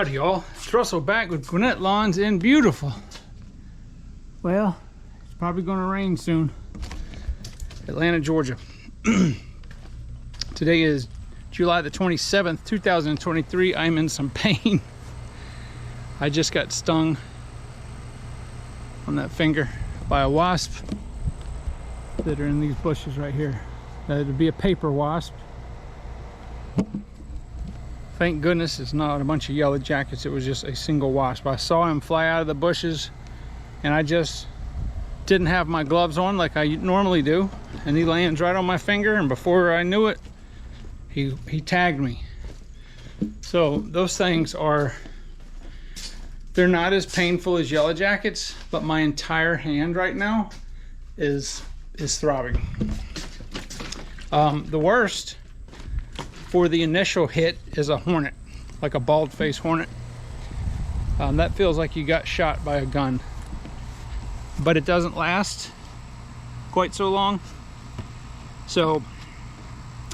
Howdy y'all, it's Russell back with Gwinnett Lawns in beautiful. Well, it's probably gonna rain soon. Atlanta, Georgia. Today is July the 27th, 2023. I'm in some pain. I just got stung on that finger by a wasp that are in these bushes right here. It'd be a paper wasp. Thank goodness it's not a bunch of yellow jackets, it was just a single wasp. I saw him fly out of the bushes and I just didn't have my gloves on like I normally do, and he lands right on my finger, and before I knew it, he tagged me. So those things they're not as painful as yellow jackets, but my entire hand right now is throbbing. The worst for the initial hit is a hornet, like a bald-faced hornet. That feels like you got shot by a gun, but it doesn't last quite so long. So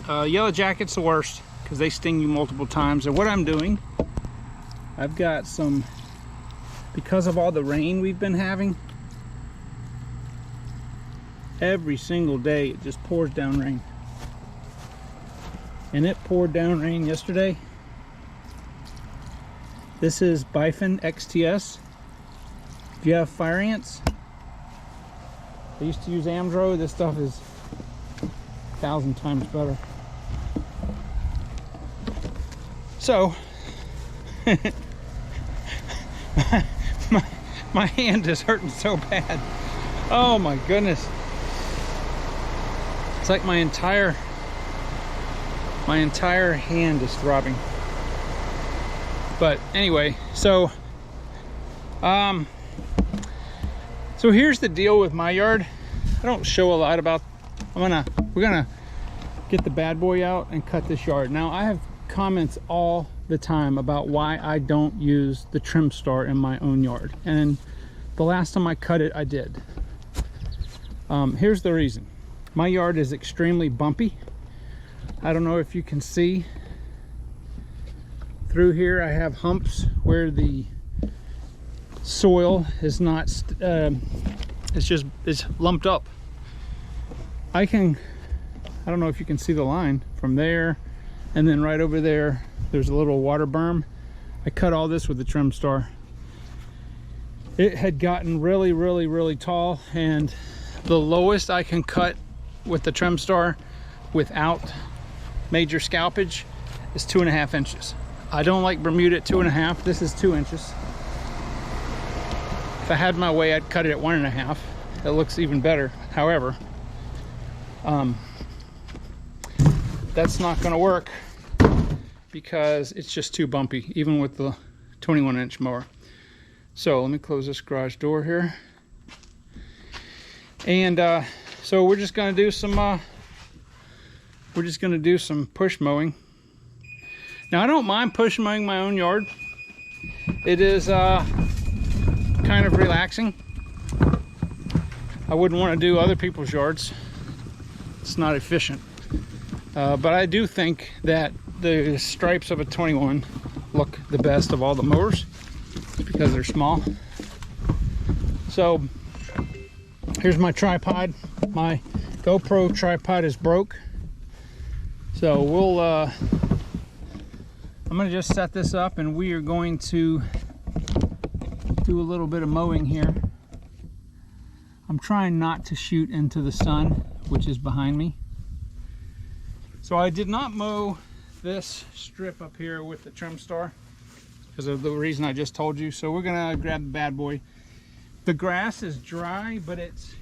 yellow jacket's the worst because they sting you multiple times. And what I'm doing, I've got some, because of all the rain we've been having, every single day it just pours down rain. And it poured down rain yesterday. This is Bifin XTS. If you have fire ants, I used to use Amdro. This stuff is 1,000 times better. So my hand is hurting so bad. Oh my goodness. It's like my entire hand is throbbing. But anyway, so here's the deal with my yard. I don't show a lot about. We're gonna get the bad boy out and cut this yard. Now I have comments all the time about why I don't use the trim star in my own yard, and the last time I cut it I did. Here's the reason. My yard is extremely bumpy. I don't know if you can see through here. I have humps where the soil is not it's lumped up. I don't know if you can see the line from there, and then right over there there's a little water berm. I cut all this with the trim star. It had gotten really tall, and the lowest I can cut with the trim star without major scalpage is 2.5 inches. I don't like Bermuda at 2.5. This is 2 inches. If I had my way, I'd cut it at 1.5. It looks even better. However, that's not going to work because it's just too bumpy, even with the 21-inch mower. So let me close this garage door here, and so we're just going to do some push mowing. Now I don't mind push mowing my own yard. It is kind of relaxing. I wouldn't want to do other people's yards. It's not efficient. But I do think that the stripes of a 21 look the best of all the mowers because they're small. So here's my tripod. My GoPro tripod is broke. So I'm gonna just set this up, and we are going to do a little bit of mowing here. I'm trying not to shoot into the sun, which is behind me. So I did not mow this strip up here with the trim star because of the reason I just told you. So we're gonna grab the bad boy. The grass is dry, but it's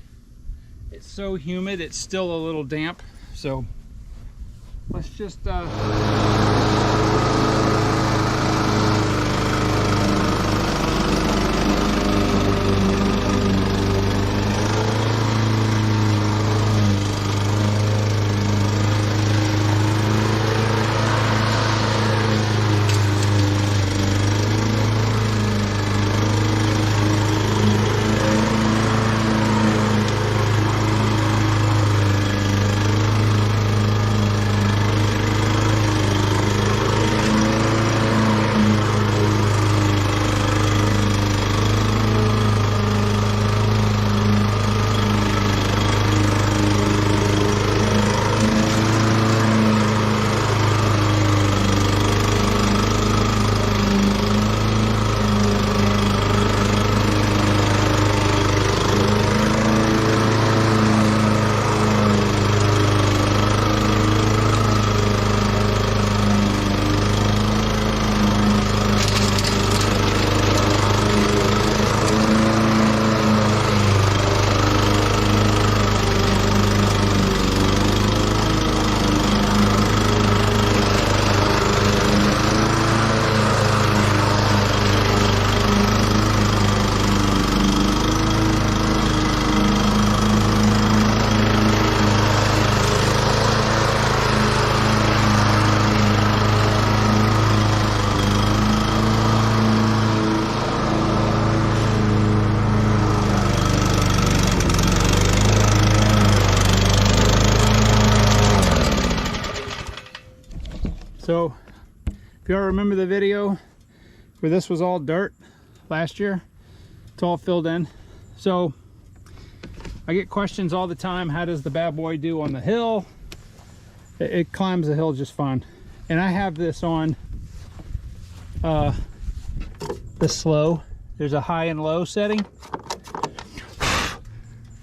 so humid it's still a little damp. So let's just So if you all remember the video where this was all dirt last year, it's all filled in. So I get questions all the time, how does the bad boy do on the hill? It climbs the hill just fine. And I have this on the slow. There's a high and low setting.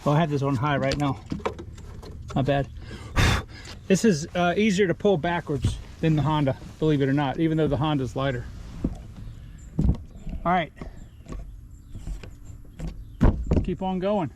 Well, I have this on high right now. Not bad. This is easier to pull backwards than the Honda, believe it or not, even though the Honda's lighter. All right. Keep on going.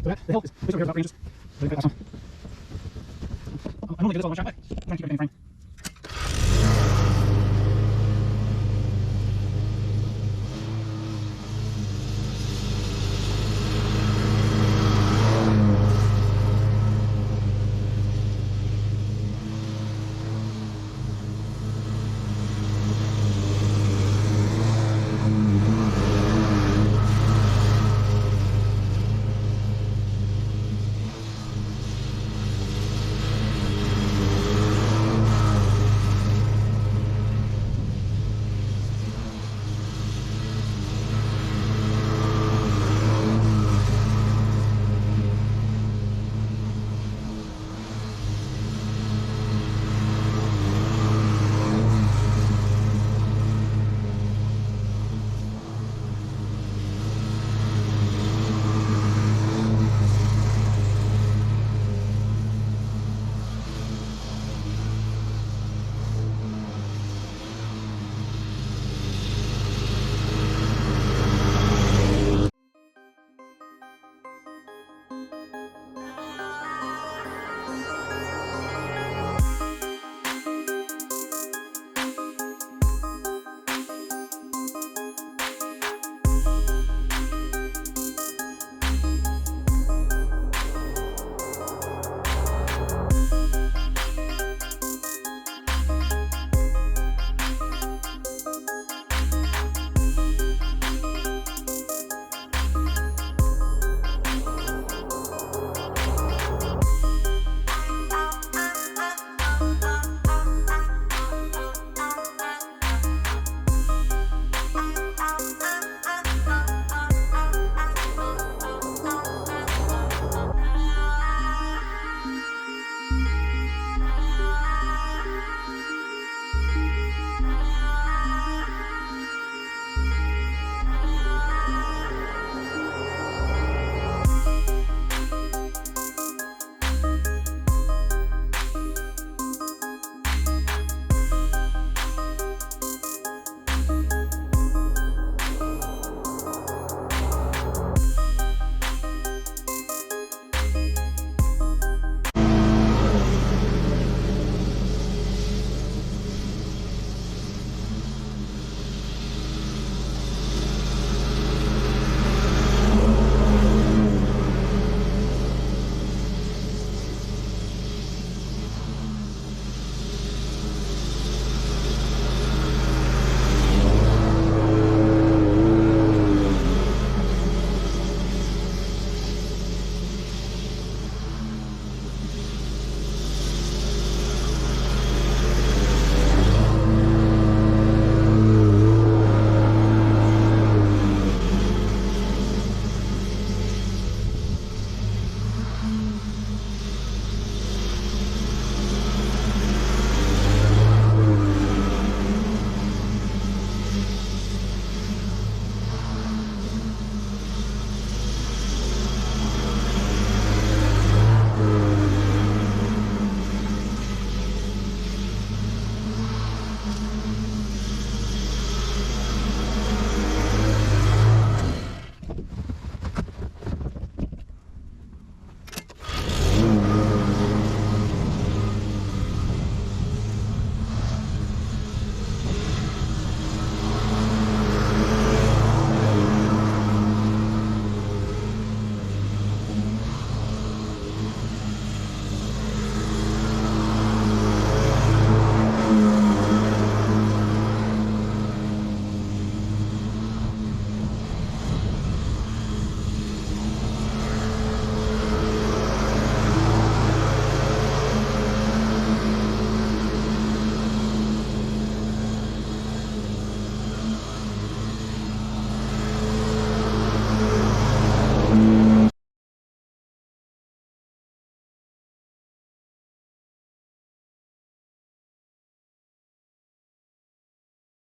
The hill is over here about ranges. I'm gonna get this all one shot back.